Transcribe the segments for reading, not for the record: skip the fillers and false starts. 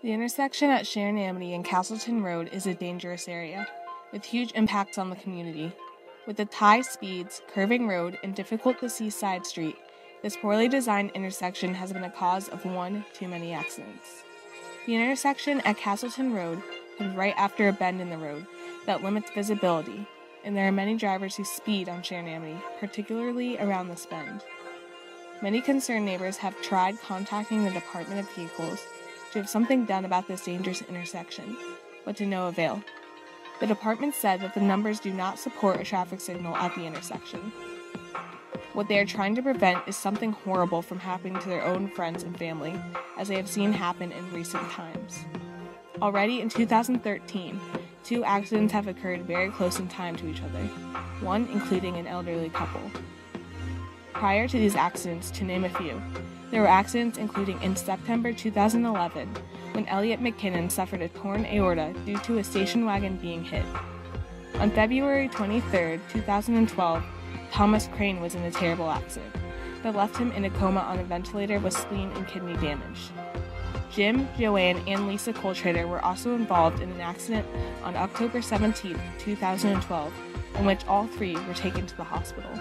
The intersection at Sharon Amity and Castleton Road is a dangerous area, with huge impacts on the community. With its high speeds, curving road, and difficult-to-see side street, this poorly designed intersection has been a cause of one too many accidents. The intersection at Castleton Road comes right after a bend in the road that limits visibility, and there are many drivers who speed on Sharon Amity, particularly around this bend. Many concerned neighbors have tried contacting the Department of Vehicles to have something done about this dangerous intersection, but to no avail. The department said that the numbers do not support a traffic signal at the intersection. What they are trying to prevent is something horrible from happening to their own friends and family, as they have seen happen in recent times. Already in 2013, 2 accidents have occurred very close in time to each other, one including an elderly couple. Prior to these accidents, to name a few, there were accidents including in September 2011, when Elliot McKinnon suffered a torn aorta due to a station wagon being hit. On February 23, 2012, Thomas Crane was in a terrible accident that left him in a coma on a ventilator with spleen and kidney damage. Jim, Joanne, and Lisa Coltrader were also involved in an accident on October 17, 2012, in which all 3 were taken to the hospital.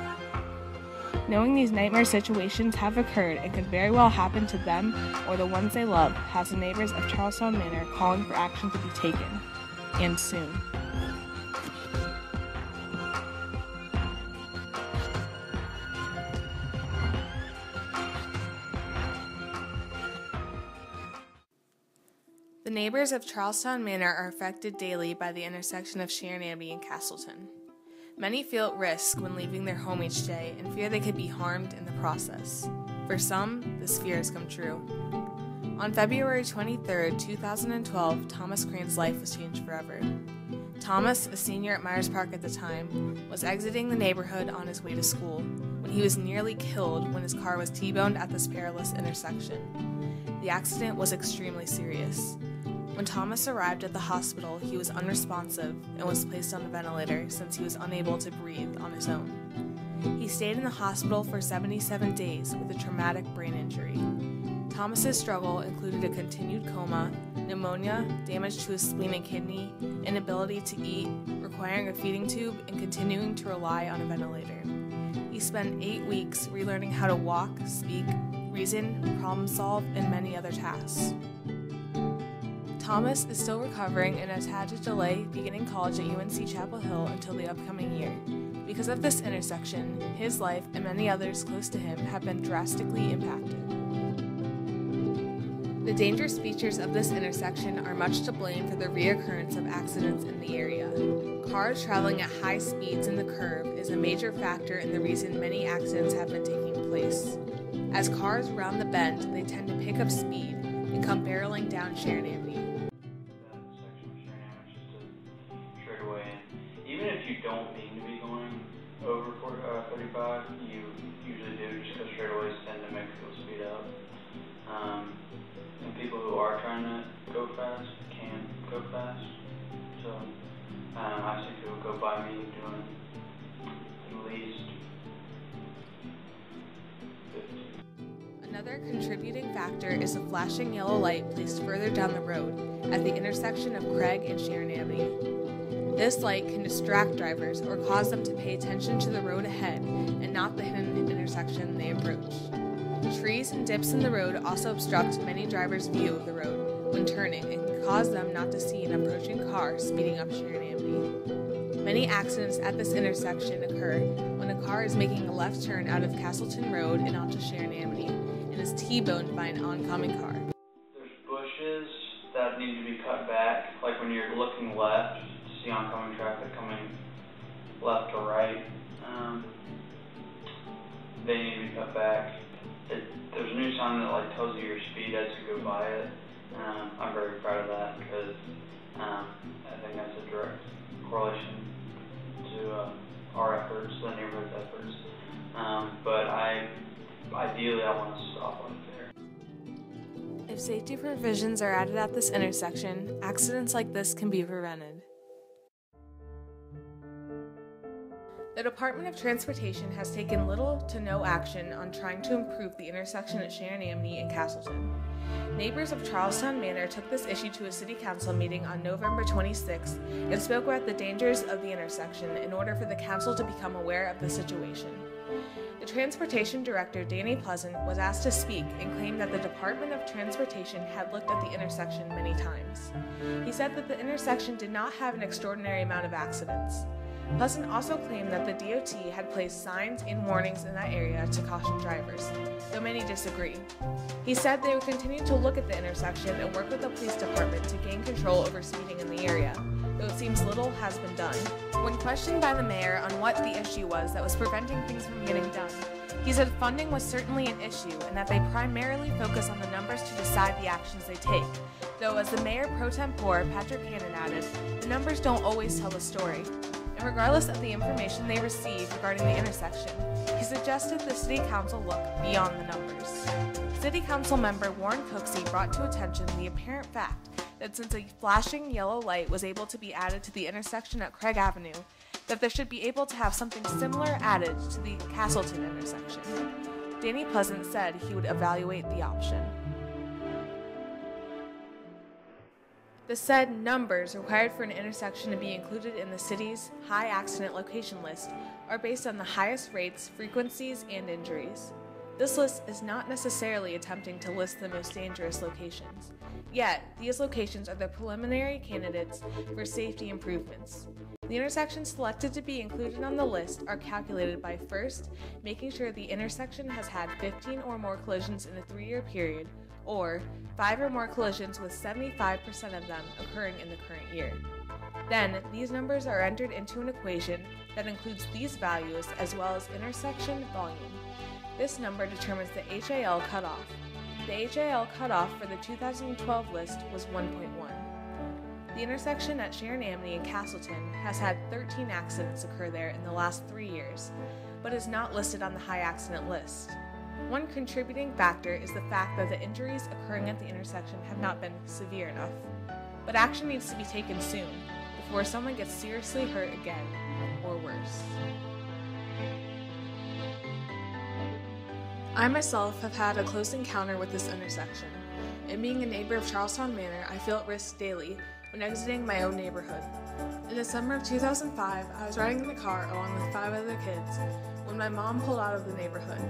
Knowing these nightmare situations have occurred and could very well happen to them or the ones they love has the neighbors of Charlestown Manor calling for action to be taken, and soon. The neighbors of Charlestown Manor are affected daily by the intersection of Sharon Amity and Castleton. Many feel at risk when leaving their home each day and fear they could be harmed in the process. For some, this fear has come true. On February 23, 2012, Thomas Crane's life was changed forever. Thomas, a senior at Myers Park at the time, was exiting the neighborhood on his way to school when he was nearly killed when his car was T-boned at this perilous intersection. The accident was extremely serious. When Thomas arrived at the hospital, he was unresponsive and was placed on a ventilator since he was unable to breathe on his own. He stayed in the hospital for 77 days with a traumatic brain injury. Thomas's struggle included a continued coma, pneumonia, damage to his spleen and kidney, inability to eat, requiring a feeding tube, and continuing to rely on a ventilator. He spent 8 weeks relearning how to walk, speak, reason, problem solve, and many other tasks. Thomas is still recovering and has had to delay beginning college at UNC Chapel Hill until the upcoming year. Because of this intersection, his life and many others close to him have been drastically impacted. The dangerous features of this intersection are much to blame for the reoccurrence of accidents in the area. Cars traveling at high speeds in the curve is a major factor in the reason many accidents have been taking place. As cars round the bend, they tend to pick up speed and come barreling down Sharon Amity. Even if you don't mean to be going over 35, you usually do just because straightaways tend to make people speed up. And people who are trying to go fast can go fast. So I see people go by me doing at least 50. Another contributing factor is a flashing yellow light placed further down the road at the intersection of Craig and Sharon Amity. This light can distract drivers or cause them to pay attention to the road ahead and not the hidden intersection they approach. Trees and dips in the road also obstruct many drivers' view of the road when turning and can cause them not to see an approaching car speeding up Sharon Amity. Many accidents at this intersection occur when a car is making a left turn out of Castleton Road and onto Sharon Amity and is T-boned by an oncoming car. There's bushes that need to be cut back, like when you're looking left, see oncoming traffic coming left or right. They need to be cut back. There's a new sign that tells you your speed as you go by it. I'm very proud of that because I think that's a direct correlation to our efforts, the neighborhood's efforts. But ideally I want to stop right there. If safety provisions are added at this intersection, accidents like this can be prevented. The Department of Transportation has taken little to no action on trying to improve the intersection at Sharon Amity and Castleton. Neighbors of Charlestown Manor took this issue to a city council meeting on November 26th and spoke about the dangers of the intersection in order for the council to become aware of the situation. The Transportation Director, Danny Pleasant, was asked to speak and claimed that the Department of Transportation had looked at the intersection many times. He said that the intersection did not have an extraordinary amount of accidents. Pleasant also claimed that the DOT had placed signs and warnings in that area to caution drivers, though many disagree. He said they would continue to look at the intersection and work with the police department to gain control over speeding in the area, though it seems little has been done. When questioned by the mayor on what the issue was that was preventing things from getting done, he said funding was certainly an issue and that they primarily focus on the numbers to decide the actions they take, though as the mayor pro tempore, Patrick Hannon, added, the numbers don't always tell the story. And regardless of the information they receive regarding the intersection, he suggested the City Council look beyond the numbers. City Council member Warren Cooksey brought to attention the apparent fact that since a flashing yellow light was able to be added to the intersection at Craig Avenue, that there should be able to have something similar added to the Castleton intersection. Danny Pleasant said he would evaluate the option. The said numbers required for an intersection to be included in the city's high accident location list are based on the highest rates, frequencies, and injuries. This list is not necessarily attempting to list the most dangerous locations. Yet, these locations are the preliminary candidates for safety improvements. The intersections selected to be included on the list are calculated by first, making sure the intersection has had 15 or more collisions in a 3-year period, or 5 or more collisions with 75% of them occurring in the current year. Then, these numbers are entered into an equation that includes these values as well as intersection volume. This number determines the HAL cutoff. The HAL cutoff for the 2012 list was 1.1. The intersection at Sharon Amity and Castleton has had 13 accidents occur there in the last 3 years, but is not listed on the high accident list. One contributing factor is the fact that the injuries occurring at the intersection have not been severe enough. But action needs to be taken soon, before someone gets seriously hurt again, or worse. I myself have had a close encounter with this intersection, and being a neighbor of Charlestown Manor, I feel at risk daily when exiting my own neighborhood. In the summer of 2005, I was riding in the car along with 5 other kids when my mom pulled out of the neighborhood.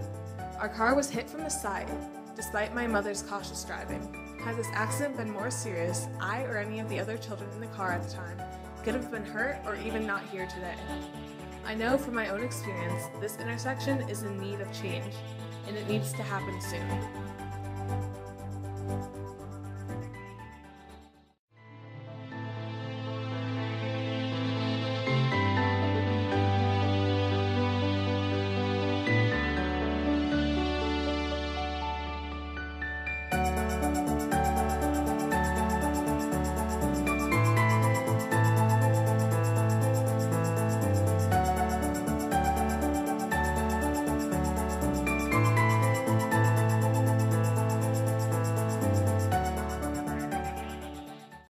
Our car was hit from the side, despite my mother's cautious driving. Had this accident been more serious, I or any of the other children in the car at the time could have been hurt or even not here today. I know from my own experience, this intersection is in need of change, and it needs to happen soon.